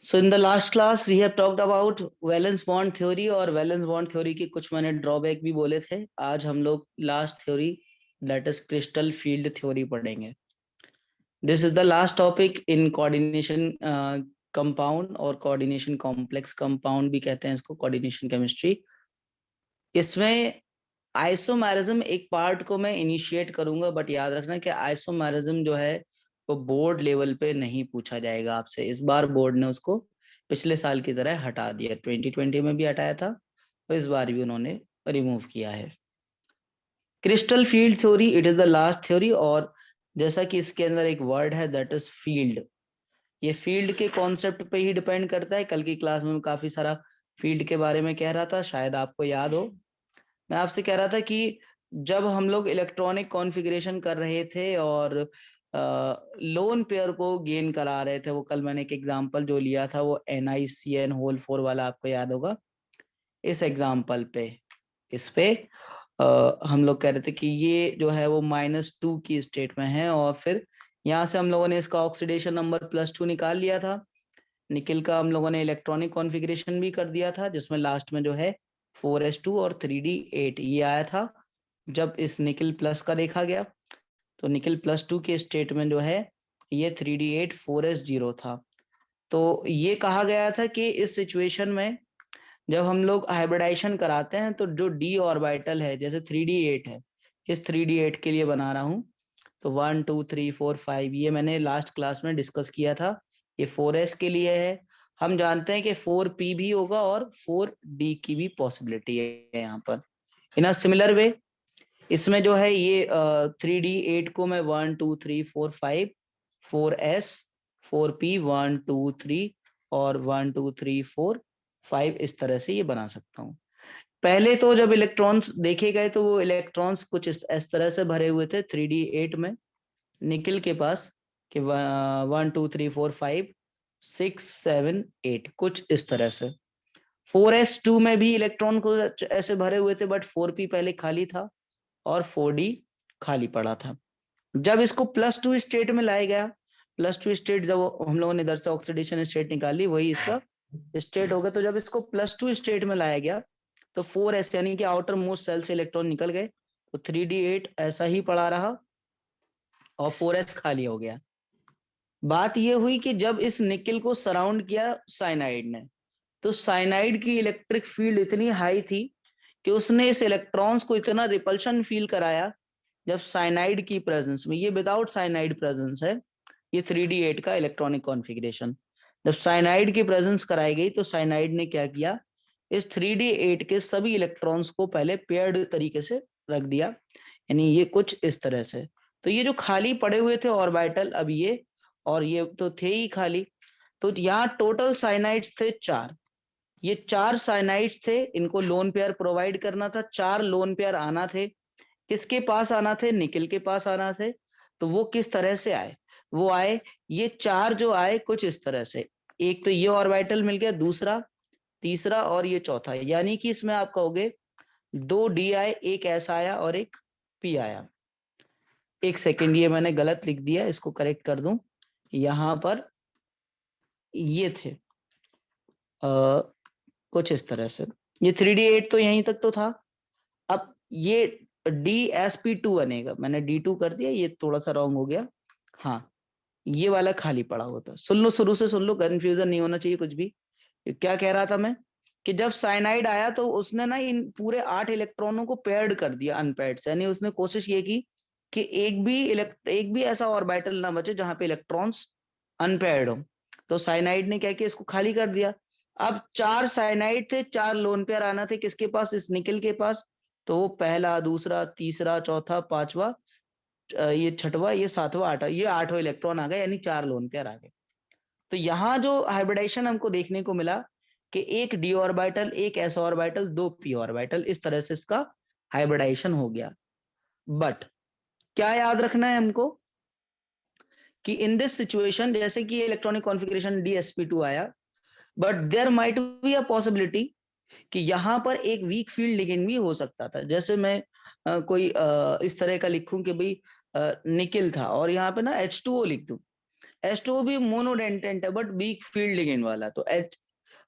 So in the last class we have talked about valence bond theory और valence bond theory की कुछ मैंने drawback भी बोले थे। आज हम लोग last theory that is crystal field theory पढ़ेंगे। This is the last topic in coordination compound और कोऑर्डिनेशन कॉम्प्लेक्स कंपाउंड भी कहते हैं इसको, कोऑर्डिनेशन केमिस्ट्री। इसमें आइसोमेरिज्म एक पार्ट को मैं इनिशिएट करूंगा, बट याद रखना कि आइसोमेरिज्म जो है वो बोर्ड लेवल पे नहीं पूछा जाएगा आपसे। इस बार बोर्ड ने उसको पिछले साल की तरह हटा दिया, 2020 में भी हटाया था तो इस बार भी उन्होंने रिमूव किया है। Crystal field theory it is the last theory, और जैसा कि इसके अंदर एक वर्ड है दैट इज फील्ड। ये फील्ड के कॉन्सेप्ट पे ही डिपेंड करता है। कल की क्लास में काफी सारा फील्ड के बारे में कह रहा था, शायद आपको याद हो। मैं आपसे कह रहा था कि जब हम लोग इलेक्ट्रॉनिक कॉन्फ़िगरेशन कर रहे थे और लोन पेयर को गेन करा रहे थे, वो कल मैंने एक एग्जांपल जो लिया था वो NiCN होल 4 वाला, आपको याद होगा। इस एग्जांपल पे इस पे हम लोग कह रहे थे कि ये जो है वो -2 की स्टेट में है, और फिर यहाँ से हम लोगों ने इसका ऑक्सीडेशन नंबर +2 निकाल लिया था। निकिल का हम लोगों ने इलेक्ट्रॉनिक कॉन्फ़िगरेशन भी कर दिया था, जिसमें लास्ट में जो है 4s2 और 3d8 ये आया था। जब इस निकिल प्लस का देखा गया तो निकिल +2 के स्टेट में जो है ये 3d8 4s0 था। तो ये कहा गया था कि इस सिचुएशन में जब हम लोग हाइब्रिडाइजेशन कराते हैं तो जो d ऑर्बिटल है, जैसे 3d8 है, इस 3d8 के लिए बना रहा हूँ, तो 1 2 3 4 5 ये मैंने लास्ट क्लास में डिस्कस किया था। ये 4s के लिए है। हम जानते हैं कि 4p भी होगा और 4d की भी पॉसिबिलिटी है यहाँ पर। इन अ सिमिलर वे इसमें जो है ये 3d8 को मैं 1 2 3 4 5 4s 4p 1 2 3 और 1 2 3 4 5 इस तरह से ये बना सकता हूँ। पहले तो जब इलेक्ट्रॉन्स देखे गए तो वो इलेक्ट्रॉन्स कुछ इस तरह से भरे हुए थे 3d8 में निकिल के पास, कि 1 2 3 4 5 6 7 8 कुछ इस तरह से। 4s2 में भी इलेक्ट्रॉन को ऐसे भरे हुए थे, बट 4p पहले खाली था और 4d खाली पड़ा था। जब इसको +2 स्टेट में लाया गया, +2 स्टेट जब हम लोगों ने इधर से ऑक्सीडेशन स्टेट निकाली वही इसका स्टेट हो गया। तो जब इसको +2 स्टेट में लाया गया तो 4s यानी कि आउटर मोस्ट सेल से इलेक्ट्रॉन निकल गए, तो 3d8 ऐसा ही पड़ा रहा और 4s खाली हो गया। बात यह हुई कि जब इस निकिल को सराउंड किया साइनाइड ने, तो साइनाइड की इलेक्ट्रिक फील्ड इतनी हाई थी कि उसने इस इलेक्ट्रॉन्स को इतना रिपल्शन फील कराया जब साइनाइड की प्रेजेंस में। ये विदाउट साइनाइड प्रेजेंस है, ये 3d8 का इलेक्ट्रॉनिक कॉन्फ़िगरेशन। जब साइनाइड की प्रेजेंस कराई गई तो साइनाइड ने क्या किया, इस 3d8 के सभी इलेक्ट्रॉन्स को पहले पेयर्ड तरीके से रख दिया, यानी ये कुछ इस तरह से। तो ये जो खाली पड़े हुए थे ऑर्बिटल, अब ये और ये तो थे ही खाली, तो यहाँ टोटल साइनाइड्स थे 4। ये 4 साइनाइड्स थे, इनको लोन पेयर प्रोवाइड करना था। 4 लोन पेयर आना थे, किसके पास आना थे, निकिल के पास आना थे। तो वो किस तरह से आए, वो आए, ये 4 जो आए कुछ इस तरह से। एक तो ये ऑर्बिटल मिल गया, दूसरा, तीसरा और ये चौथा, यानी कि इसमें आप कहोगे 2 डी आए, एक ऐसा आया और एक पी आया। एक सेकेंड, ये मैंने गलत लिख दिया, इसको करेक्ट कर दूं। यहां पर ये थे कुछ इस तरह से, ये 3d8 तो यहीं तक तो था। अब ये DsP2 बनेगा, मैंने D2 कर दिया, ये थोड़ा सा रॉन्ग हो गया। हाँ, ये वाला खाली पड़ा हुआ था। सुन लो, शुरू से सुन लो, कंफ्यूजन नहीं होना चाहिए कुछ भी। क्या कह रहा था मैं, कि जब साइनाइड आया तो उसने ना इन पूरे 8 इलेक्ट्रॉनों को पेयर्ड कर दिया अनपेयर्ड से, यानी उसने कोशिश ये की कि एक भी ऐसा ऑर्बिटल ना बचे जहां पे इलेक्ट्रॉन्स अनपेयर्ड हो। तो साइनाइड ने क्या किया, इसको खाली कर दिया। अब 4 साइनाइड थे, 4 लोन पेयर आना थे किसके पास, इस निकिल के पास। तो वो पहला, दूसरा, तीसरा, चौथा, पांचवा, ये छठवा, ये सातवां, आठवां, ये 8वां इलेक्ट्रॉन आ गए, यानी 4 लोन पेयर आ गए। तो यहाँ जो हाइब्रिडाइजेशन हमको देखने को मिला कि एक d ऑर्बिटल, एक s ऑर्बिटल, 2 p ऑर्बिटल, इस तरह से इसका हाइब्रिडाइजेशन हो गया। बट क्या याद रखना है हमको, कि इन दिस सिचुएशन, जैसे कि इलेक्ट्रॉनिक कॉन्फ़िगरेशन DsP2 आया, but there might be a possibility कि यहाँ पर एक वीक फील्ड लिगेंड भी हो सकता था। जैसे मैं कोई इस तरह का लिखूं कि भाई निकिल था और यहाँ पे ना H2O लिख दूं, H2O भी मोनोडेंटेंट है बट वीक फील्ड लिगेंड वाला, तो H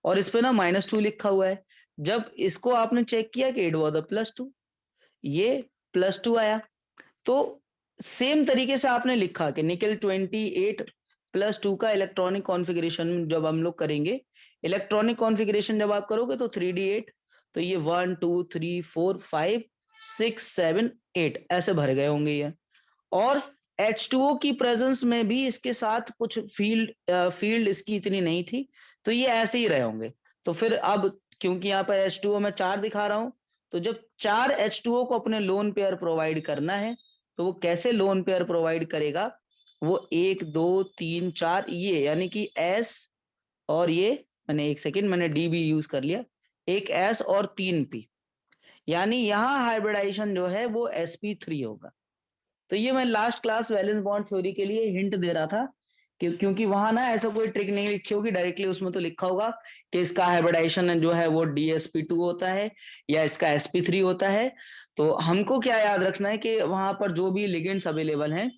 और इस पे ना -2 लिखा हुआ है। जब इसको आपने चेक किया कि इट वाज +2, ये +2 आया। तो सेम तरीके से आपने लिखा कि निकेल 28 +2 का इलेक्ट्रॉनिक कॉन्फ़िगरेशन जब हम लोग करेंगे, इलेक्ट्रॉनिक कॉन्फ़िगरेशन जब आप करोगे तो 3d8, तो ये 1 2 3 4 5 6 7 8 ऐसे भर गए होंगे ये। और H2O की प्रेजेंस में भी इसके साथ कुछ फील्ड इसकी इतनी नहीं थी, तो ये ऐसे ही रहे होंगे। तो फिर अब क्योंकि यहाँ पर H2O मैं 4 दिखा रहा हूँ, तो जब 4 H2O को अपने लोन पेयर प्रोवाइड करना है, तो वो कैसे लोन पेयर प्रोवाइड करेगा? वो 1 2 3 4 ये यानी कि S और ये, मैंने 1 सेकंड मैंने D भी यूज कर लिया, एक S और 3 P, यानी यहाँ हाइब्रिडाइजेशन जो है वो sp3 होगा। तो ये मैं last class valence bond theory के लिए हिंट दे रहा था कि क्योंकि वहां ना ऐसा कोई ट्रिक नहीं लिखी होगी डायरेक्टली, उसमें तो लिखा होगा कि इसका हाइब्रिडाइजेशन जो है वो dsp2 होता है या इसका sp3 होता है। तो हमको क्या याद रखना है कि वहां पर जो भी लिगेंड्स अवेलेबल हैं,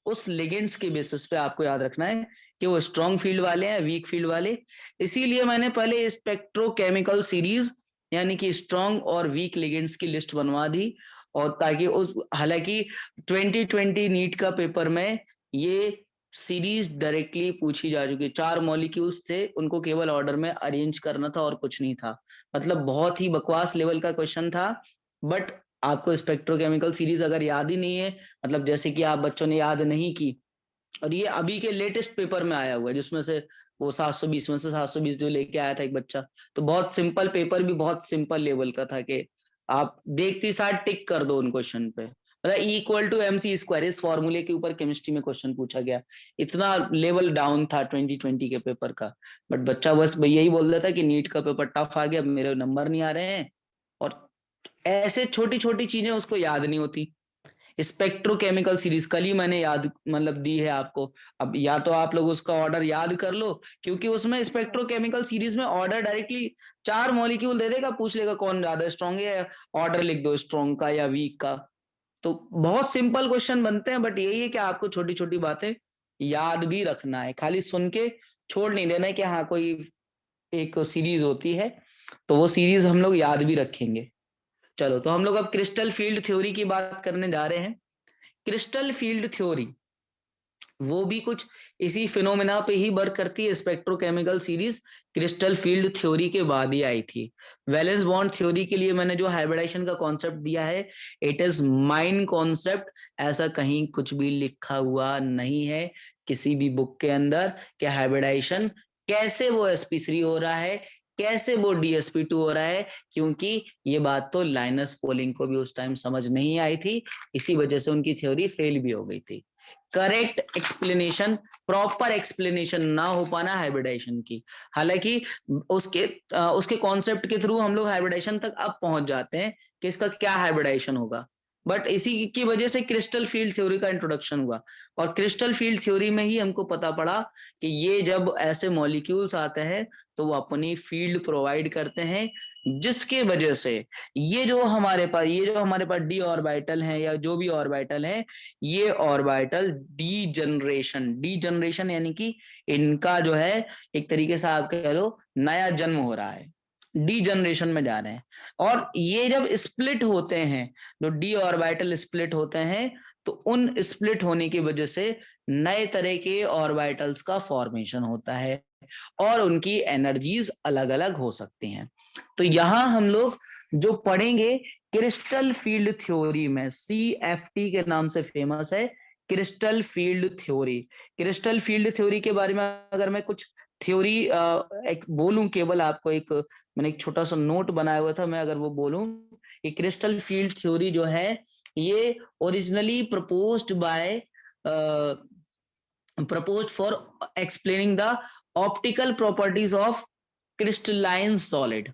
उस लिगेंड्स के बेसिस पे आपको याद रखना है कि वो स्ट्रॉन्ग फील्ड वाले हैं, वीक फील्ड वाले। इसीलिए मैंने पहले स्पेक्ट्रोकेमिकल सीरीज यानी कि स्ट्रॉन्ग और वीक लिगेंड्स की लिस्ट बनवा दी, और ताकि उस हालांकि 2020 नीट का पेपर में ये सीरीज डायरेक्टली पूछी जा चुकी है। 4 मॉलिक्यूल्स थे, उनको केवल ऑर्डर में अरेंज करना था और कुछ नहीं था। मतलब बहुत ही बकवास लेवल का क्वेश्चन था। बट आपको स्पेक्ट्रोकेमिकल सीरीज अगर याद ही नहीं है, मतलब जैसे कि आप बच्चों ने याद नहीं की, और ये अभी के लेटेस्ट पेपर में आया हुआ है जिसमें से वो 720 में से 720 जो लेके आया था एक बच्चा, तो बहुत सिंपल पेपर भी बहुत सिंपल लेवल का था कि आप देखते साथ टिक कर दो उन क्वेश्चन पे। मतलब E=mc², इस फॉर्मूले के ऊपर केमिस्ट्री में क्वेश्चन पूछा गया। इतना लेवल डाउन था 2020 के पेपर का। बट बच्चा बस यही बोल रहा था कि नीट का पेपर टफ आ गया, मेरे नंबर नहीं आ रहे हैं, और ऐसे छोटी छोटी चीजें उसको याद नहीं होती। स्पेक्ट्रोकेमिकल सीरीज कल ही मैंने याद मतलब दी है आपको। अब या तो आप लोग उसका ऑर्डर याद कर लो, क्योंकि उसमें स्पेक्ट्रोकेमिकल सीरीज में ऑर्डर डायरेक्टली 4 मॉलिक्यूल दे देगा, पूछ लेगा कौन ज्यादा स्ट्रॉन्ग है, ऑर्डर लिख दो स्ट्रॉन्ग का या वीक का। तो बहुत सिंपल क्वेश्चन बनते हैं, बट यही है कि आपको छोटी छोटी बातें याद भी रखना है, खाली सुन के छोड़ नहीं देना है कि हाँ कोई एक सीरीज होती है, तो वो सीरीज हम लोग याद भी रखेंगे। चलो, तो हम लोग अब क्रिस्टल फील्ड थ्योरी की बात करने जा रहे हैं। क्रिस्टल फील्ड थ्योरी वो भी कुछ इसी फिनोमेना पे ही वर्क करती है। Spectrochemical series crystal field theory के बाद ही आई थी। वैलेंस बॉन्ड थ्योरी के लिए मैंने जो हाइब्रिडाइजेशन का कॉन्सेप्ट दिया है, इट इज माइन कॉन्सेप्ट, ऐसा कहीं कुछ भी लिखा हुआ नहीं है किसी भी बुक के अंदर कि हाइब्रिडाइजेशन कैसे वो sp3 हो रहा है, कैसे वो dsp2 हो रहा है, क्योंकि ये बात तो लाइनस पोलिंग को भी उस टाइम समझ नहीं आई थी। इसी वजह से उनकी थ्योरी फेल भी हो गई थी। करेक्ट एक्सप्लेनेशन, प्रॉपर एक्सप्लेनेशन ना हो पाना हाइब्रिडाइजेशन की। हालांकि उसके कॉन्सेप्ट के थ्रू हम लोग हाइब्रिडाइजेशन तक अब पहुंच जाते हैं कि इसका क्या हाइब्रिडाइजेशन होगा। बट इसी की वजह से क्रिस्टल फील्ड थ्योरी का इंट्रोडक्शन हुआ, और क्रिस्टल फील्ड थ्योरी में ही हमको पता पड़ा कि ये जब ऐसे मॉलिक्यूल्स आते हैं तो वो अपनी फील्ड प्रोवाइड करते हैं, जिसके वजह से ये जो हमारे पास डी ऑर्बिटल है या जो भी ऑर्बिटल है, ये ऑर्बिटल डी जनरेशन यानी कि इनका जो है एक तरीके से आप कह लो नया जन्म हो रहा है, डी जनरेशन में जा रहे हैं। और ये जब स्प्लिट होते हैं, जो डी ऑर्बिटल स्प्लिट होते हैं, तो उन स्प्लिट होने की वजह से नए तरह के ऑर्बिटल्स का फॉर्मेशन होता है और उनकी एनर्जीज अलग अलग हो सकती हैं। तो यहां हम लोग जो पढ़ेंगे क्रिस्टल फील्ड थ्योरी में, CFT के नाम से फेमस है crystal field theory. Crystal field theory के बारे में अगर मैं कुछ थ्योरी एक बोलूं, केवल आपको एक मैंने एक छोटा सा नोट बनाया हुआ था, मैं अगर वो बोलूं कि क्रिस्टल फील्ड थ्योरी जो है ये originally proposed for explaining the optical properties of crystalline solid।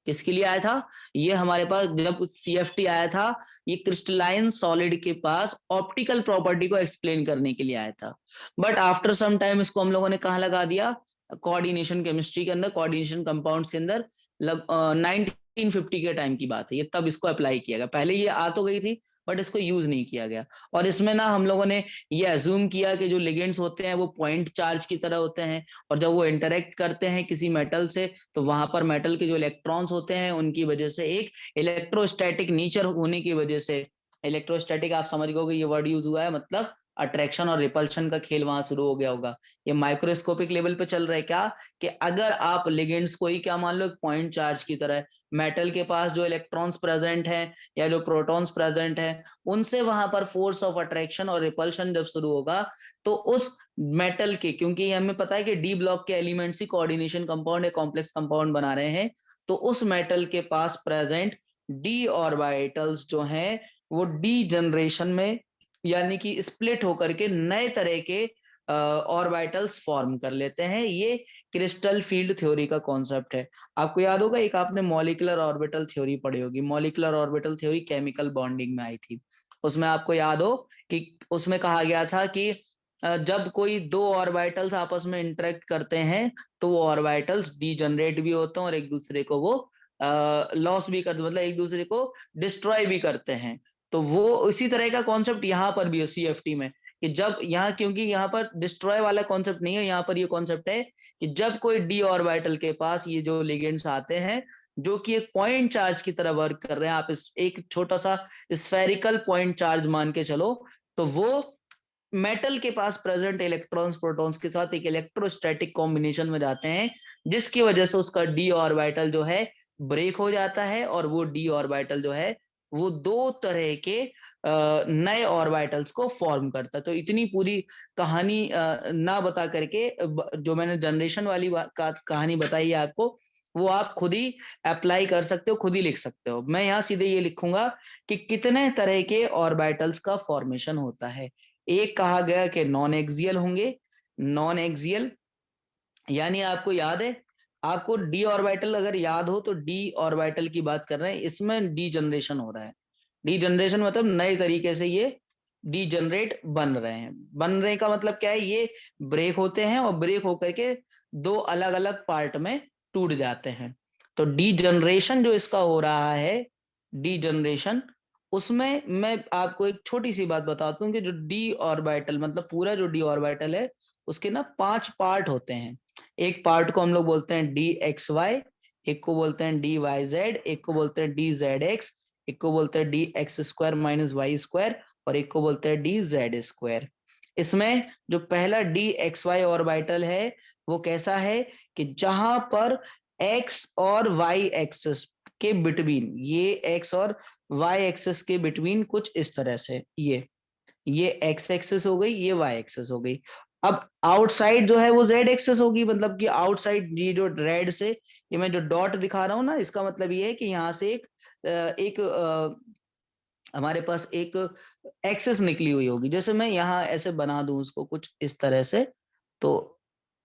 किसके लिए आया था ये? हमारे पास जब CFT आया था, ये क्रिस्टलाइन सॉलिड के पास ऑप्टिकल प्रॉपर्टी को एक्सप्लेन करने के लिए आया था। बट आफ्टर सम टाइम इसको हम लोगों ने कहाँ लगा दिया? कोऑर्डिनेशन केमिस्ट्री के अंदर, कोऑर्डिनेशन कंपाउंड्स के अंदर। 1950 के टाइम की बात है ये, तब इसको अप्लाई किया गया। पहले ये आ तो गई थी बट इसको यूज नहीं किया गया। और इसमें ना हम लोगों ने ये अज्यूम किया कि जो लिगेंड्स होते हैं वो पॉइंट चार्ज की तरह होते हैं, और जब वो इंटरेक्ट करते हैं किसी मेटल से तो वहां पर मेटल के जो इलेक्ट्रॉन्स होते हैं उनकी वजह से एक इलेक्ट्रोस्टैटिक नेचर होने की वजह से, इलेक्ट्रोस्टैटिक आप समझ गए ये वर्ड यूज हुआ है, मतलब अट्रैक्शन और रिपल्शन का खेल वहां शुरू हो गया होगा। ये माइक्रोस्कोपिक लेवल पे चल रहा है क्या, कि अगर आप लिगेंड्स को ही क्या मान लो पॉइंट चार्ज की तरह, मेटल के पास जो इलेक्ट्रॉन्स प्रेजेंट हैं या जो प्रोटॉन्स प्रेजेंट हैं, उनसे वहां पर फोर्स ऑफ अट्रैक्शन और रिपल्शन जब शुरू होगा तो उस मेटल के, क्योंकि हमें पता है कि डी ब्लॉक के एलिमेंट्स ही कोऑर्डिनेशन कंपाउंड या कॉम्प्लेक्स कंपाउंड बना रहे हैं, तो उस मेटल के पास प्रेजेंट डी ऑर्बिटल्स जो हैं वो डी जनरेशन में, यानी कि स्प्लिट होकर के नए तरह के ऑर्बिटल्स फॉर्म कर लेते हैं। ये क्रिस्टल फील्ड थ्योरी का कॉन्सेप्ट है। आपको याद होगा एक आपने मॉलिक्यूलर ऑर्बिटल थ्योरी पढ़ी होगी, molecular orbital theory chemical bonding में आई थी। उसमें आपको याद हो कि उसमें कहा गया था कि जब कोई दो ऑर्बिटल्स आपस में इंटरेक्ट करते हैं तो वो ऑर्बिटल्स डीजनरेट भी होते हैं और एक दूसरे को वो लॉस भी करते, मतलब एक दूसरे को डिस्ट्रॉय भी करते हैं। तो वो इसी तरह का कॉन्सेप्ट यहाँ पर भी है सीएफटी में, कि जब यहाँ, क्योंकि यहाँ पर डिस्ट्रॉय वाला कॉन्सेप्ट नहीं है, यहाँ पर ये कॉन्सेप्ट है कि जब कोई डी ऑर्बिटल के पास ये जो लिगेंड्स आते हैं जो कि एक पॉइंट चार्ज की तरह वर्क कर रहे हैं, आप इस एक छोटा सा स्फेरिकल पॉइंट चार्ज मान के चलो, तो वो मेटल के पास प्रेजेंट इलेक्ट्रॉन्स प्रोटॉन्स के साथ एक इलेक्ट्रोस्टैटिक कॉम्बिनेशन में जाते हैं, जिसकी वजह से उसका डी ऑर्बिटल जो है ब्रेक हो जाता है, और वो डी ऑर्बिटल जो है वो दो तरह के नए ऑर्बिटल्स को फॉर्म करता है। तो इतनी पूरी कहानी ना बता करके जो मैंने जनरेशन वाली कहानी बताई है आपको, वो आप खुद ही अप्लाई कर सकते हो, खुद ही लिख सकते हो। मैं यहाँ सीधे ये लिखूंगा कि कितने तरह के ऑर्बिटल्स का फॉर्मेशन होता है। एक कहा गया कि नॉन एक्सियल होंगे, नॉन एक्सियल यानी आपको याद है, आपको डी ऑर्बिटल अगर याद हो तो डी ऑर्बिटल की बात कर रहे हैं, इसमें डी जनरेशन हो रहा है। डी जनरेशन मतलब नए तरीके से ये डी जनरेट बन रहे हैं। बनने का मतलब क्या है, ये ब्रेक होते हैं और ब्रेक होकर के दो अलग अलग पार्ट में टूट जाते हैं। तो डी जनरेशन जो इसका हो रहा है, डी जनरेशन, उसमें मैं आपको एक छोटी सी बात बताता हूँ कि जो डी ऑर्बिटल मतलब पूरा जो डी ऑर्बिटल है उसके ना 5 पार्ट होते हैं। एक पार्ट को हम लोग बोलते हैं डी एक्स वाई, एक को बोलते हैं डी वाई जेड, एक को बोलते हैं डी जेड एक्स, एक को बोलते हैं D x square minus Y square, और एक को बोलते हैं डी जेड स्क्वायर। इसमें जो पहला डी एक्स वाई ऑर्बिटल है वो कैसा है कि जहां पर एक्स और वाई एक्सिस के बिटवीन, ये एक्स और वाई एक्सिस के बिटवीन कुछ इस तरह से, ये एक्स एक्सिस हो गई, ये वाई एक्सिस हो गई। अब आउटसाइड जो है वो जेड एक्सिस होगी, मतलब कि आउटसाइड ये जो रेड से, ये मैं जो डॉट दिखा रहा हूं ना, इसका मतलब ये है कि यहाँ से हमारे पास एक एक्सिस निकली हुई होगी। जैसे मैं यहाँ ऐसे बना दूं उसको कुछ इस तरह से, तो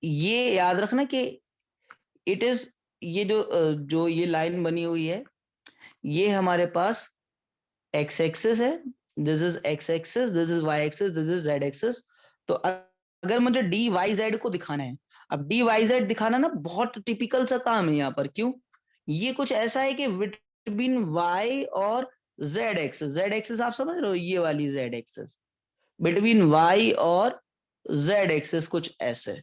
ये याद रखना कि इट इज, ये जो ये लाइन बनी हुई है, ये हमारे पास एक्स एक्सिस है, this is X axis, this is Y axis, this is Z axis. तो अगर मुझे डी वाई जेड को दिखाना है, अब डी वाई जेड दिखाना ना बहुत टिपिकल सा काम है यहाँ पर। क्यों? ये कुछ ऐसा है कि बिटवीन वाई और जेड एक्सिस आप समझ रहे हो, ये वाली जेड एक्सिस बिटवीन वाई और जेड एक्सिस कुछ ऐसे।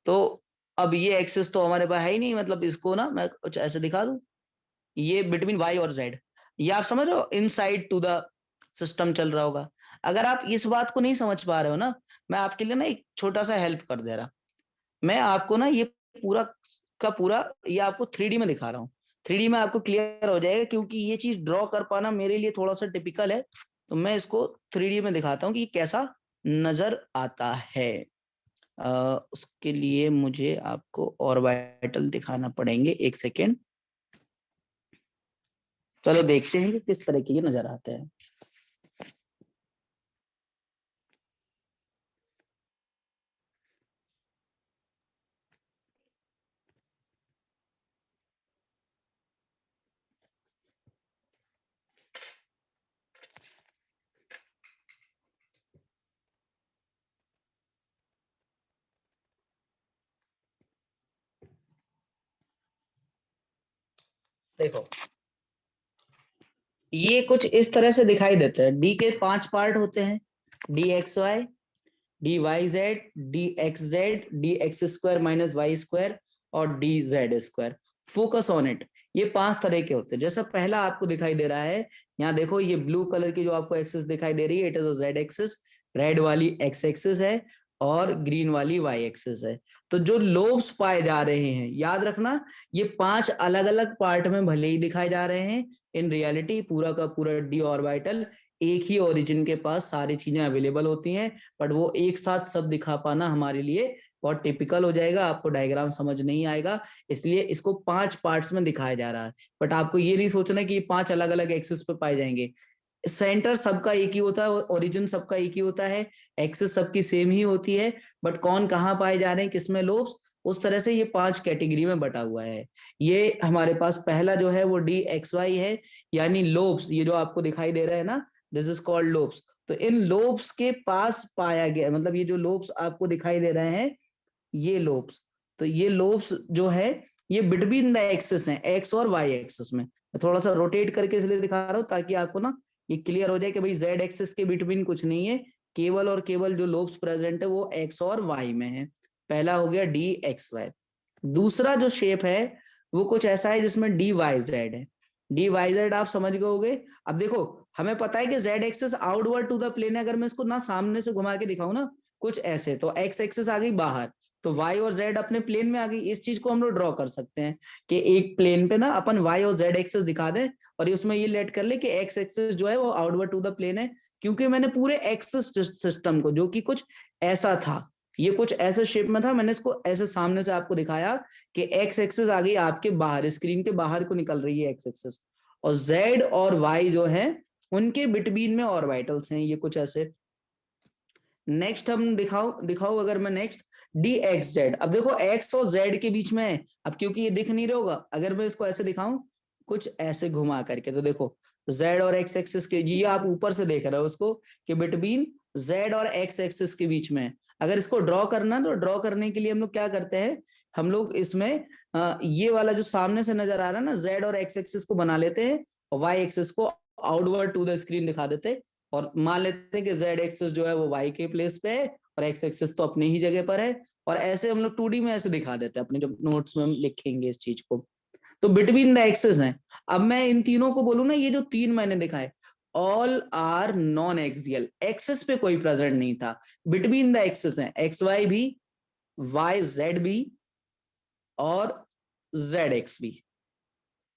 तो अब ये एक्सिस तो हमारे पास है ही नहीं, मतलब इसको ना मैं कुछ ऐसे दिखा दूं, ये बिटवीन वाई और जेड, ये आप समझ रहे हो इनसाइड टू द सिस्टम चल रहा होगा। अगर आप इस बात को नहीं समझ पा रहे हो ना, मैं आपके लिए ना एक छोटा सा हेल्प कर दे रहा, मैं आपको ना ये पूरा का पूरा ये आपको 3D में दिखा रहा हूँ। 3D में आपको क्लियर हो जाएगा, क्योंकि ये चीज ड्रॉ कर पाना मेरे लिए थोड़ा सा टिपिकल है, तो मैं इसको 3D में दिखाता हूँ कि कैसा नजर आता है। उसके लिए मुझे आपको ऑर्बिटल दिखाना पड़ेंगे, एक सेकेंड। चलो देखते हैं कि किस तरह के ये नजर आते हैं। देखो ये कुछ इस तरह से दिखाई देता है। डी के 5 पार्ट होते हैं, D X Y, D Y Z, D X Z, D x square minus Y square और D Z square. Focus on it. ये 5 तरह के होते हैं। जैसा पहला आपको दिखाई दे रहा है, यहाँ देखो ये ब्लू कलर की जो आपको एक्सिस दिखाई दे रही है, it is a Z axis, red वाली एक्स एक्सिस है और ग्रीन वाली वाई एक्सिस है। तो जो लोब्स पाए जा रहे हैं, याद रखना, ये 5 अलग अलग पार्ट में भले ही दिखाए जा रहे हैं, इन रियलिटी पूरा का पूरा डी ऑर्बिटल एक ही ओरिजिन के पास सारी चीजें अवेलेबल होती हैं, बट वो एक साथ सब दिखा पाना हमारे लिए बहुत टिपिकल हो जाएगा, आपको डायग्राम समझ नहीं आएगा, इसलिए इसको 5 पार्ट्स में दिखाया जा रहा है। बट आपको ये नहीं सोचना कि ये 5 अलग अलग एक्सिस पे पाए जाएंगे। सेंटर सबका एक ही होता है, ओरिजिन सबका एक ही होता है, एक्सिस सबकी सेम ही होती है, बट कौन कहाँ पाए जा रहे हैं, किसमें लोब्स, उस तरह से ये 5 कैटेगरी में बटा हुआ है। ये हमारे पास पहला जो है वो डी एक्स वाई है, यानी लोब्स, ये जो आपको दिखाई दे रहा है ना, दिस इज कॉल्ड लोब्स। तो इन लोब्स के पास पाया गया, मतलब ये जो लोब्स आपको दिखाई दे रहे हैं, ये लोब्स, तो ये लोब्स जो है ये बिटवीन द एक्सिस हैं, एक्स और वाई एक्सिस में। मैं थोड़ा सा रोटेट करके इसलिए दिखा रहा हूँ ताकि आपको ना ये क्लियर हो जाए कि भाई जेड एक्सिस के बिटवीन कुछ नहीं है, केवल और केवल जो लोब्स प्रेजेंट है वो एक्स और वाई में है। पहला हो गया डी एक्स वाई। दूसरा जो शेप है वो कुछ ऐसा है जिसमें डी वाई जेड है। डी वाई जेड आप समझ गए। अब देखो, हमें पता है कि Z axis outward to the plane है, अगर मैं इसको ना सामने से घुमा के दिखाऊं ना कुछ ऐसे, तो एक्स एक्सिस आ गई बाहर, तो y और z अपने प्लेन में आ गई। इस चीज को हम लोग ड्रॉ कर सकते हैं कि एक प्लेन पे ना अपन y और z एक्सिस दिखा दें और उसमें ये लेट कर ले कि x एक्सिस जो है वो आउटवर्ड टू द प्लेन है, क्योंकि मैंने पूरे एक्सिस सिस्टम को, जो कि कुछ ऐसा था, ये कुछ ऐसे शेप में था, मैंने इसको ऐसे सामने से आपको दिखाया कि x एक्सिस आ गई आपके बाहर, स्क्रीन के बाहर को निकल रही है x एक्सिस, और z और y जो है उनके बिटवीन में ऑर्बिटल्स हैं, ये कुछ ऐसे। नेक्स्ट हम दिखाओ दिखाओ अगर मैं नेक्स्ट डी एक्स जेड, अब देखो एक्स और जेड के बीच में है, अब क्योंकि ये दिख नहीं रहा होगा, अगर मैं इसको ऐसे दिखाऊं कुछ ऐसे घुमा करके, तो देखो जेड और एक्स एक्सिस के, ये आप ऊपर से देख रहे हो उसको कि बिटवीन जेड और एक्स एक्सिस के बीच में। अगर इसको ड्रॉ करना, तो ड्रॉ करने के लिए हम लोग क्या करते हैं, हम लोग इसमें ये वाला जो सामने से नजर आ रहा है ना, जेड और एक्स एक्सिस को बना लेते हैं और वाई एक्सिस को आउटवर्ड टू द स्क्रीन दिखा देते हैं, और मान लेते हैं कि जेड एक्सिस जो है वो वाई के प्लेस पे है और एक्स एक्सिस तो अपनी ही जगह पर है, और ऐसे हम लोग 2D में ऐसे दिखा देते हैं अपने जो नोट्स में हम लिखेंगे इस चीज को। तो बिटवीन द एक्सिस है। अब मैं इन तीनों को बोलूँ ना, ये जो 3 मैंने दिखाए, all are non axial, axis पे कोई प्रेजेंट नहीं था, बिटवीन द एक्सिस है, एक्स वाई भी, वाई जेड भी और जेड एक्स भी,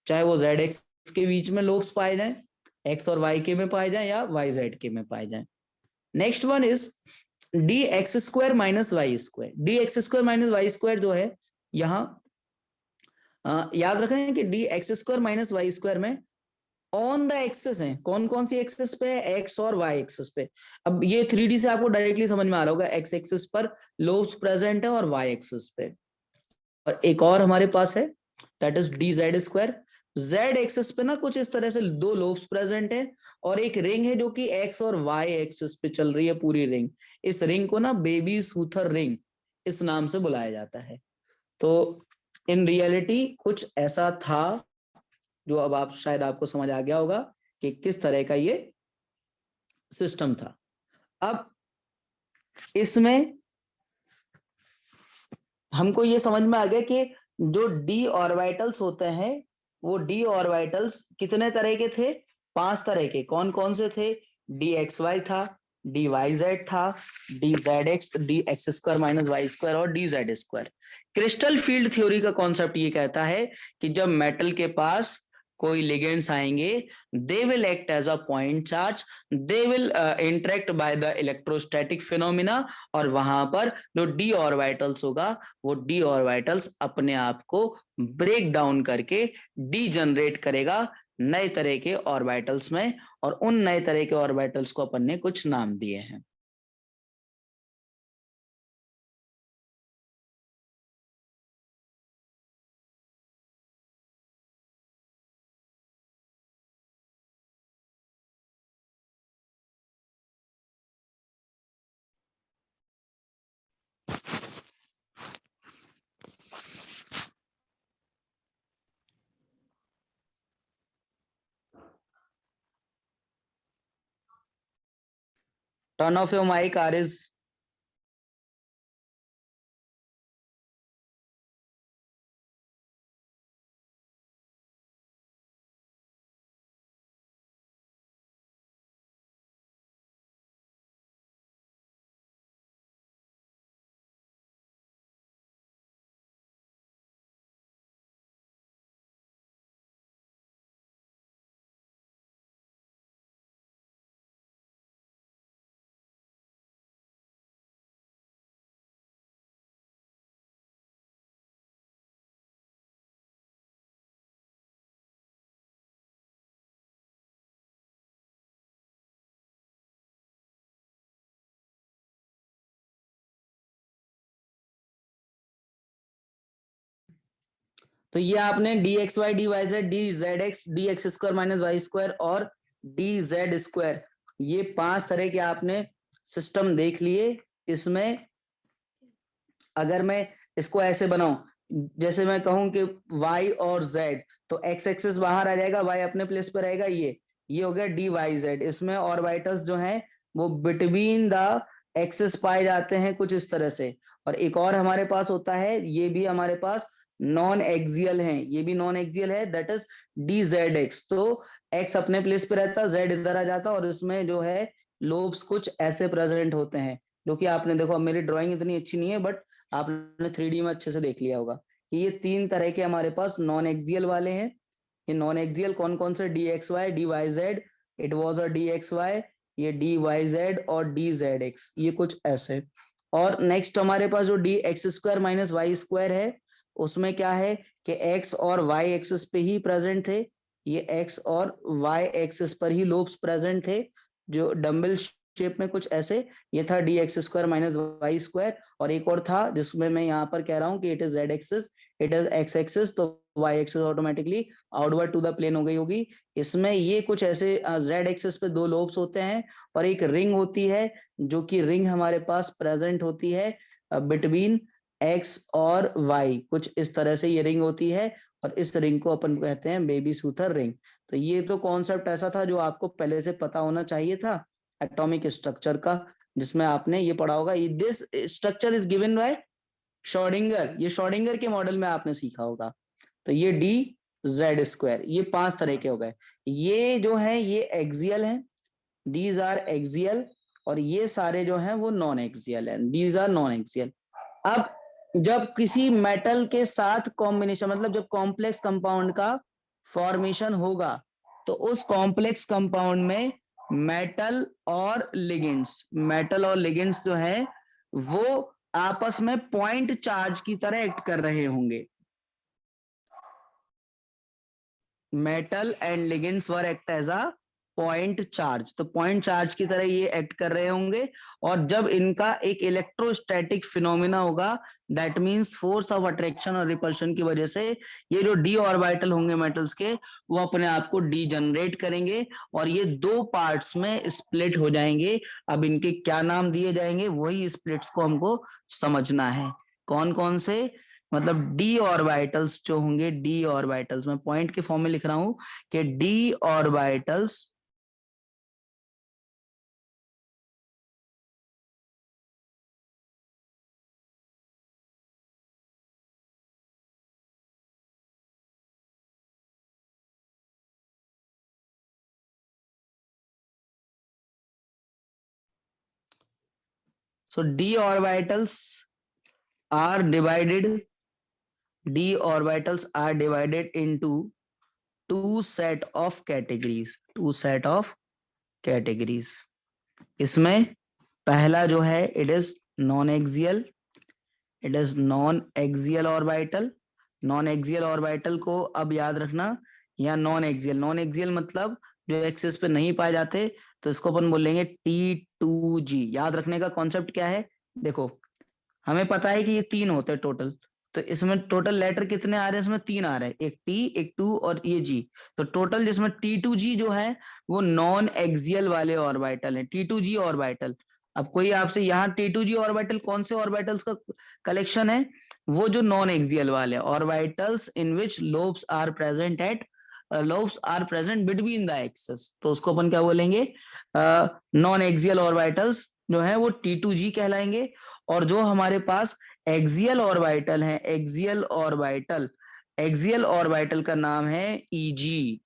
चाहे वो जेड एक्स के बीच में लोब्स पाए जाए, एक्स और वाई के में पाए जाए या वाई जेड के में पाए जाए। Next one is D x square minus Y square. D x square minus Y square जो है यहाँ याद रखें कि D x square minus Y square में ऑन द एक्सिस है, कौन कौन सी एक्सिस पे है, एक्स और वाई एक्सिस पे। अब ये 3D से आपको डायरेक्टली समझ में आ रहा होगा, एक्स एक्सिस पर लोब्स प्रेजेंट है और वाई एक्सिस पे। और एक और हमारे पास है, that is D Z square. Z axis पे ना कुछ इस तरह से 2 लोब्स प्रेजेंट है और एक रिंग है जो कि एक्स और वाई एक्सिस पे चल रही है पूरी रिंग। इस रिंग को ना बेबी सूथर रिंग इस नाम से बुलाया जाता है। तो इन रियलिटी कुछ ऐसा था, जो अब आप शायद आपको समझ आ गया होगा कि किस तरह का ये सिस्टम था। अब इसमें हमको ये समझ में आ गया कि जो डी ऑर्बिटल्स होते हैं, वो डी ऑर्बिटल्स कितने तरह के थे, 5 तरह के। कौन कौन से थे, डी एक्स वाई था, डी वाई जेड था, D Z X, D x square minus Y square और D Z square. Crystal field theory का कॉन्सेप्ट ये कहता है कि जब मेटल के पास कोई लिगेंड्स आएंगे, they will act as a point charge, they will interact by the electrostatic phenomena, और वहां पर जो डी ऑर्बिटल्स होगा, वो डी ऑर्बिटल्स अपने आप को ब्रेक डाउन करके डी जनरेट करेगा नए तरह के ऑर्बिटल्स में, और उन नए तरह के ऑर्बिटल्स को अपन ने कुछ नाम दिए हैं। Turn off your mic Aariz. तो ये आपने D X Y D Y Z D Z X D x square minus Y square और डी जेड स्क्वायर, ये 5 तरह के आपने सिस्टम देख लिए। इसमें अगर मैं इसको ऐसे बनाऊं, जैसे मैं कहूं कि y और z, तो x एक्सिस बाहर आ जाएगा, y अपने प्लेस पर रहेगा, ये हो गया डी वाई जेड। इसमें ऑर्बिटल्स जो हैं वो बिटवीन द एक्सिस पाए जाते हैं कुछ इस तरह से। और एक और हमारे पास होता है, ये भी हमारे पास नॉन एक्सियल है, ये भी नॉन एक्सियल है, that is D Z x. तो x अपने प्लेस पे रहता, z इधर आ जाता, और इसमें जो है लोब्स कुछ ऐसे प्रेजेंट होते हैं, जो कि आपने देखो, मेरी ड्राइंग इतनी अच्छी नहीं है बट आपने 3D में अच्छे से देख लिया होगा कि ये 3 तरह के हमारे पास नॉन एक्सियल वाले हैं। ये नॉन एक्सियल कौन कौन से, D X Y D Y Z, it was a D X Y, ये डी वाई जेड और डी जेड एक्स, ये कुछ ऐसे। और नेक्स्ट हमारे पास जो D x square minus Y square है, उसमें क्या है कि एक्स और वाई एक्सिस पे ही प्रेजेंट थे, ये एक्स और वाई एक्सिस पर ही लोब्स प्रेजेंट थे, जो डम्बल शेप में कुछ ऐसे। ये था d x square minus Y square. और एक और था जिसमें मैं यहाँ पर कह रहा हूँ कि it is Z axis, it is X axis, तो Y axis automatically outward to the plane हो गई होगी। इसमें ये कुछ ऐसे जेड एक्सिस पे 2 लोब्स होते हैं, और एक रिंग होती है, जो कि रिंग हमारे पास प्रेजेंट होती है बिटवीन एक्स और वाई, कुछ इस तरह से ये रिंग होती है, और इस रिंग को अपन कहते हैं बेबी सूथर रिंग। तो ये तो कॉन्सेप्ट ऐसा था जो आपको पहले से पता होना चाहिए था एटॉमिक स्ट्रक्चर का, जिसमें आपने ये पढ़ा होगा। This structure is given by Schrodinger, ये श्रोडिंगर के मॉडल में आपने सीखा होगा। तो ये डी जेड स्क्वायर, ये 5 तरह के हो गए। ये जो है ये एक्सियल है, दीज आर एक्सियल, और ये सारे जो हैं वो नॉन एक्सियल है, दीज आर नॉन एक्सियल। अब जब किसी मेटल के साथ कॉम्बिनेशन, मतलब जब कॉम्प्लेक्स कंपाउंड का फॉर्मेशन होगा, तो उस कॉम्प्लेक्स कंपाउंड में मेटल और लिगेंड्स, मेटल और लिगेंड्स जो है वो आपस में पॉइंट चार्ज की तरह एक्ट कर रहे होंगे। Metal and ligands were act as a point charge, तो पॉइंट चार्ज की तरह ये एक्ट कर रहे होंगे। और जब इनका एक इलेक्ट्रोस्टैटिक फिनोमिना होगा, that means force of attraction और रिपल्शन की वजह से ये जो डी ऑर्बिटल होंगे मेटल्स के, वो अपने आप को डी जनरेट करेंगे, और ये 2 पार्ट्स में स्प्लिट हो जाएंगे। अब इनके क्या नाम दिए जाएंगे, वही स्प्लिट्स को हमको समझना है। कौन कौन से, मतलब डी ऑर्बिटल्स जो होंगे, डी ऑर्बिटल्स मैं पॉइंट के फॉर्म में लिख रहा हूं कि D orbitals so d orbitals are divided, d orbitals are divided into 2 set of categories, 2 set of categories। इसमें पहला जो है it is non axial, it is non axial orbital. Non axial orbital को अब याद रखना, या नॉन एक्सियल, नॉन एक्सियल मतलब जो एक्सिस पे नहीं पाए जाते, तो इसको अपन बोलेंगे T2G। याद रखने का कॉन्सेप्ट क्या है, देखो हमें पता है कि ये 3 होते हैं टोटल, तो इसमें टोटल लेटर कितने आ रहे हैं, इसमें 3 आ रहे हैं, एक टी एक टू और ये जी। तो टोटल जिसमें T2G जो है वो नॉन एक्सियल वाले ऑर्बिटल है, T2G ऑर्बिटल। अब कोई आपसे यहाँ T2G ऑर्बिटल कौन से ऑर्बिटल्स का कलेक्शन है, वो जो नॉन एक्सियल वाले orbitals in which lobes are present at lobes are present between the axes, तो उसको अपन क्या बोलेंगे, नॉन एक्सियल ऑर्बिटल्स जो है वो T2G कहलाएंगे। और जो हमारे पास एक्सियल ऑर्बिटल है, एक्सियल ऑर्बिटल का नाम है ईजी।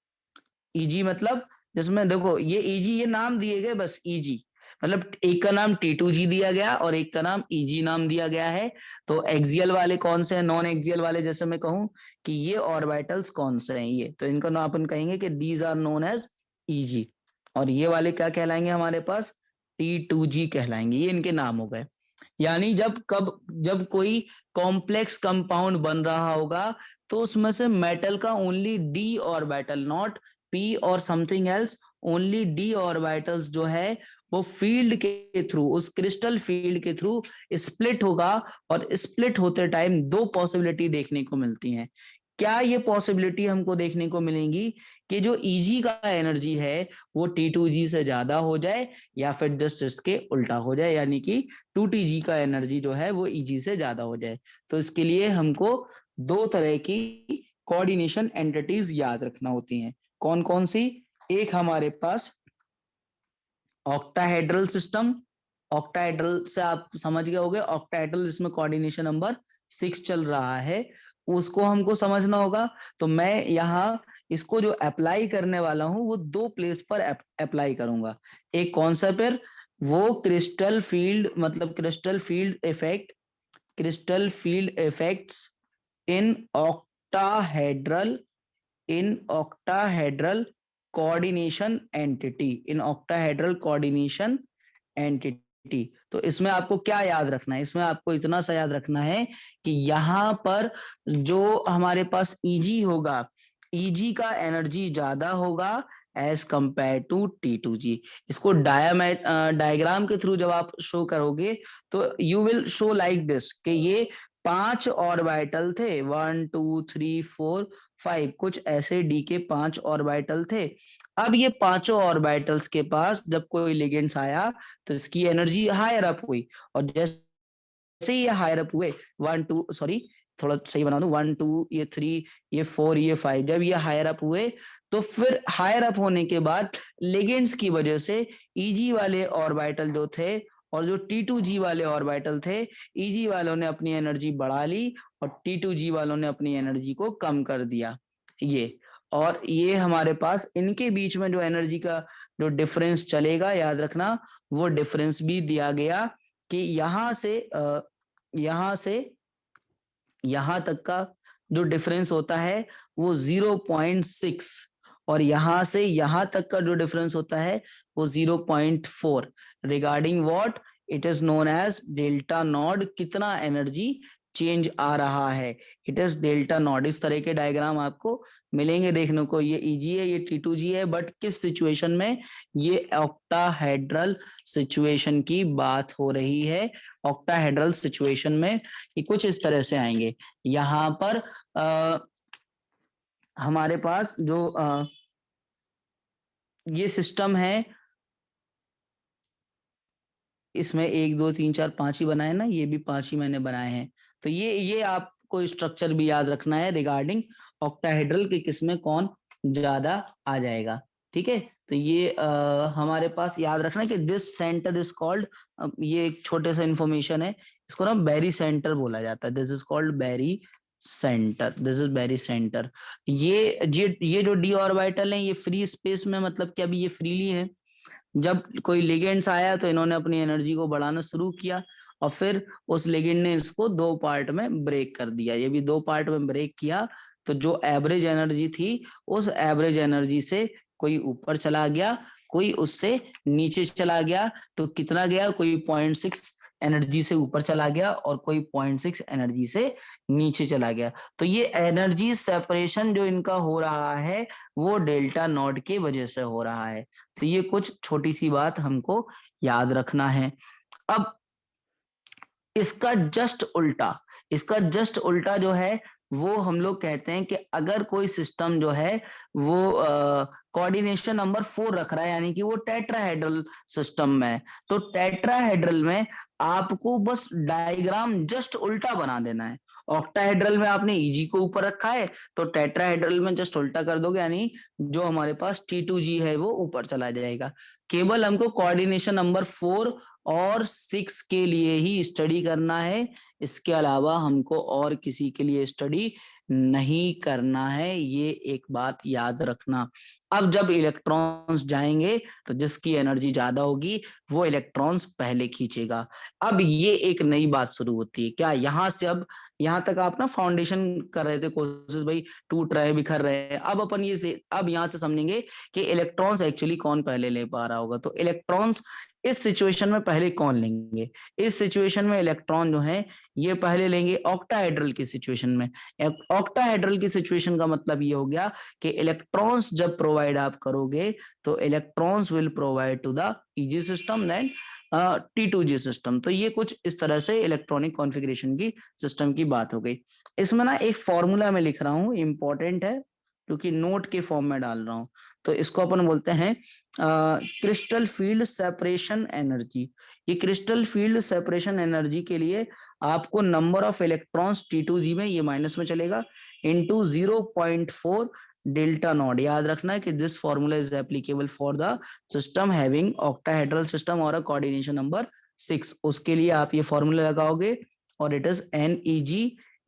ईजी मतलब, जिसमें देखो ये ईजी, ये नाम दिए गए बस ईजी, मतलब एक का नाम T2G दिया गया और एक का नाम ईजी नाम दिया गया है। तो एक्सियल वाले कौन से हैं, नॉन एक्सियल वाले, जैसे मैं कहूं कि ये ऑर्बिटल्स कौन से हैं, ये तो इनका नाम अपन कहेंगे कि these are known as eg. और ये वाले क्या कहलाएंगे हमारे पास, T2G कहलाएंगे। ये इनके नाम हो गए। यानी जब कोई कॉम्प्लेक्स कंपाउंड बन रहा होगा तो उसमें से मेटल का only D orbital, not P और something else, only D orbitals जो है वो फील्ड के थ्रू, उस क्रिस्टल फील्ड के थ्रू स्प्लिट होगा। और स्प्लिट होते टाइम दो पॉसिबिलिटी देखने को मिलती हैं। क्या ये पॉसिबिलिटी हमको देखने को मिलेंगी कि जो ईजी का एनर्जी है वो T2G से ज्यादा हो जाए, या फिर जस्ट इसके उल्टा हो जाए, यानी कि 2TG का एनर्जी जो है वो ईजी से ज्यादा हो जाए। तो इसके लिए हमको दो तरह की कोऑर्डिनेशन एंटिटीज याद रखना होती हैं। कौन कौन सी, एक हमारे पास ऑक्टाहेड्रल सिस्टम, ऑक्टाहेड्रल से आप समझ गए होंगे, ऑक्टाहेड्रल जिसमें कोऑर्डिनेशन नंबर 6 चल रहा है, उसको हमको समझना होगा। तो मैं यहाँ इसको जो अप्लाई करने वाला हूं वो दो प्लेस पर अप्लाई करूंगा। एक कौन सा पर, वो क्रिस्टल फील्ड, मतलब crystal field effects in octahedral, in octahedral coordination entity, in octahedral coordination entity. तो इसमें आपको क्या याद रखना है, इसमें आपको इतना सा याद रखना है कि यहाँ पर जो हमारे पास ईजी होगा, ईजी का एनर्जी ज्यादा होगा एज कंपेयर टू T2G। इसको डायग्राम के थ्रू जब आप शो करोगे तो you will show like this कि ये 5 ऑर्बिटल थे, 1 2 3 4 5, कुछ ऐसे डी के 5 ऑर्बिटल थे। अब ये पांचों ऑर्बिटल्स के पास जब कोई लिगेंड्स आया तो इसकी एनर्जी हायर अप हुई, और जैसे ये हायर अप हुए, 1 2 सॉरी थोड़ा सही बना दूं, 1 2 ये 3 ये 4 ये 5, जब ये हायर अप हुए तो फिर हायर अप होने के बाद लिगेंड्स की वजह से ईजी वाले ऑर्बिटल जो थे और जो T2G वाले ऑर्बिटल थे, ईजी वालों ने अपनी एनर्जी बढ़ा ली और T2G वालों ने अपनी एनर्जी को कम कर दिया। ये, और ये हमारे पास इनके बीच में जो एनर्जी का जो डिफरेंस चलेगा, याद रखना वो डिफरेंस भी दिया गया कि यहाँ से यहाँ तक का जो डिफरेंस होता है वो 0.6, और यहाँ से यहाँ तक का जो डिफरेंस होता है वो 0.4। Regarding what, it is known as delta nought, कितना एनर्जी चेंज आ रहा है, इट इज डेल्टा नॉट। इस तरह के डायग्राम आपको मिलेंगे देखने को, ये ईजी है, ये T2G है, बट किस सिचुएशन में, ये ऑक्टाहेड्रल सिचुएशन की बात हो रही है। ऑक्टाहेड्रल सिचुएशन में ये कुछ इस तरह से आएंगे। यहाँ पर हमारे पास जो ये सिस्टम है, इसमें 1 2 3 4 5 ही बनाए ना, ये भी 5 ही मैंने बनाए हैं। तो ये आपको स्ट्रक्चर भी याद रखना है रिगार्डिंग ऑक्टाहेड्रल के किसमें कौन ज्यादा आ जाएगा। ठीक है, तो ये हमारे पास याद रखना है कि दिस सेंटर इज कॉल्ड, ये एक छोटे सा इंफॉर्मेशन है, इसको ना बैरी सेंटर बोला जाता है। This is called barycentre, this is barycentre. ये जो डी ऑर्बिटल है ये फ्री स्पेस में, मतलब कि अभी ये फ्रीली है। जब कोई लिगेंड्स आया तो इन्होंने अपनी एनर्जी को बढ़ाना शुरू किया और फिर उस लिगेंड ने इसको दो पार्ट में ब्रेक कर दिया। ये भी दो पार्ट में ब्रेक किया तो जो एवरेज एनर्जी थी उस एवरेज एनर्जी से कोई ऊपर चला गया, कोई उससे नीचे चला गया। तो कितना गया, कोई 0.6 एनर्जी से ऊपर चला गया और कोई 0.6 एनर्जी से नीचे चला गया। तो ये एनर्जी सेपरेशन जो इनका हो रहा है वो डेल्टा नॉट की वजह से हो रहा है। तो ये कुछ छोटी सी बात हमको याद रखना है। अब इसका जस्ट उल्टा जो है वो हम लोग कहते हैं कि अगर कोई सिस्टम जो है वो कोऑर्डिनेशन नंबर 4 रख रहा है, यानी कि वो टेट्राहेड्रल सिस्टम में है, तो टेट्राहेड्रल में आपको बस डायग्राम जस्ट उल्टा बना देना है। ऑक्टाहेड्रल में आपने ईजी को ऊपर रखा है, तो टेट्राहेड्रल में जस्ट उल्टा कर दोगे, यानी जो हमारे पास T2G है वो ऊपर चला जाएगा। केवल हमको कोऑर्डिनेशन नंबर 4 और 6 के लिए ही स्टडी करना है, इसके अलावा हमको और किसी के लिए स्टडी नहीं करना है, ये एक बात याद रखना। अब जब इलेक्ट्रॉन्स जाएंगे तो जिसकी एनर्जी ज्यादा होगी वो इलेक्ट्रॉन्स पहले खींचेगा। अब ये एक नई बात शुरू होती है, क्या यहाँ से अब यहाँ तक आप ना फाउंडेशन कर रहे थे कोशिश भाई, टूट रहे बिखर रहे हैं, अब अपन अब यहाँ से समझेंगे कि इलेक्ट्रॉन्स एक्चुअली कौन पहले ले पा रहा होगा। तो इलेक्ट्रॉन्स इस सिचुएशन में पहले कौन लेंगे, इस सिचुएशन में इलेक्ट्रॉन जो है ये पहले लेंगे ऑक्टाहेड्रल की सिचुएशन में। ऑक्टाहेड्रल की सिचुएशन का मतलब ये हो गया कि इलेक्ट्रॉन्स जब प्रोवाइड आप करोगे तो electrons will provide to the eg system then T2G system. तो ये कुछ इस तरह से इलेक्ट्रॉनिक कॉन्फ़िगरेशन की सिस्टम की बात हो गई। इसमें ना एक फॉर्मूला मैं लिख रहा हूँ, इंपॉर्टेंट है क्योंकि नोट के फॉर्म में डाल रहा हूँ। तो इसको अपन बोलते हैं क्रिस्टल फील्ड सेपरेशन एनर्जी। ये क्रिस्टल फील्ड सेपरेशन एनर्जी के लिए आपको नंबर ऑफ इलेक्ट्रॉन्स T2G में, ये माइनस में चलेगा, इनटू 0.4 डेल्टा नॉट। याद रखना है कि this formula is applicable for the system having octahedral system और अ कोऑर्डिनेशन नंबर 6। उसके लिए आप ये फॉर्मूला लगाओगे और it is NEG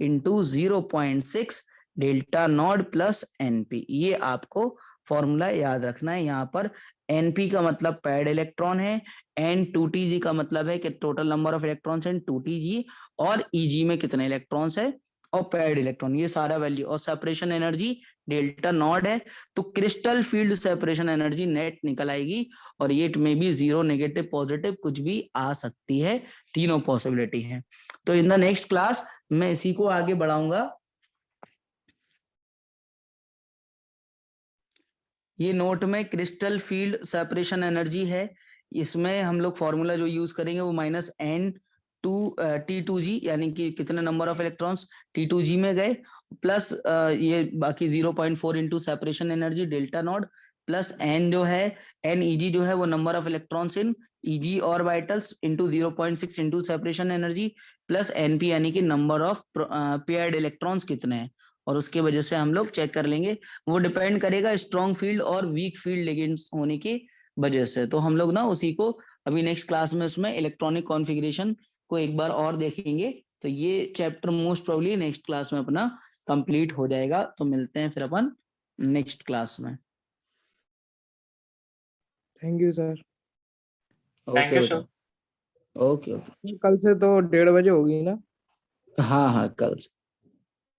into 0.6 delta not plus NP। ये आपको फॉर्मूला याद रखना है। यहाँ पर NP का मतलब पैड इलेक्ट्रॉन है, N2TG का मतलब है कि total number of electrons in 2TG, और EG में कितने इलेक्ट्रॉन्स है और पैड इलेक्ट्रॉन, ये सारा वैल्यू, और सेपरेशन एनर्जी डेल्टा नॉट है। तो crystal field separation energy net निकल आएगी, और ये में भी 0, नेगेटिव, पॉजिटिव कुछ भी आ सकती है, तीनों पॉसिबिलिटी है। तो इन द नेक्स्ट क्लास मैं इसी को आगे बढ़ाऊंगा। ये नोट में क्रिस्टल फील्ड सेपरेशन एनर्जी है, इसमें हम लोग फॉर्मूला जो यूज करेंगे वो T2G, यानी कि कितने नंबर ऑफ इलेक्ट्रॉन्स T2G में गए, प्लस ये बाकी 0.4 into separation energy delta not, plus N जो है, NEG जो है वो number of electrons in EG और vitals into 0.6 into separation energy, plus NP यानी कि नंबर ऑफ पेयर्ड इलेक्ट्रॉन्स कितने हैं, और उसके वजह से हम लोग चेक कर लेंगे। वो डिपेंड करेगा स्ट्रॉन्ग फील्ड और वीक फील्ड लिगेंड्स होने की वजह से। तो हम लोग ना उसी को अभी नेक्स्ट क्लास में उसमें इलेक्ट्रॉनिक कॉन्फ़िगरेशन को एक बार और देखेंगे। तो ये chapter most probably next class में अपना कंप्लीट हो जाएगा। तो मिलते हैं फिर अपन नेक्स्ट क्लास में। Thank you sir. Thank you sir. Okay okay. कल से तो 1:30 बजे होगी ना? हाँ हाँ, कल से।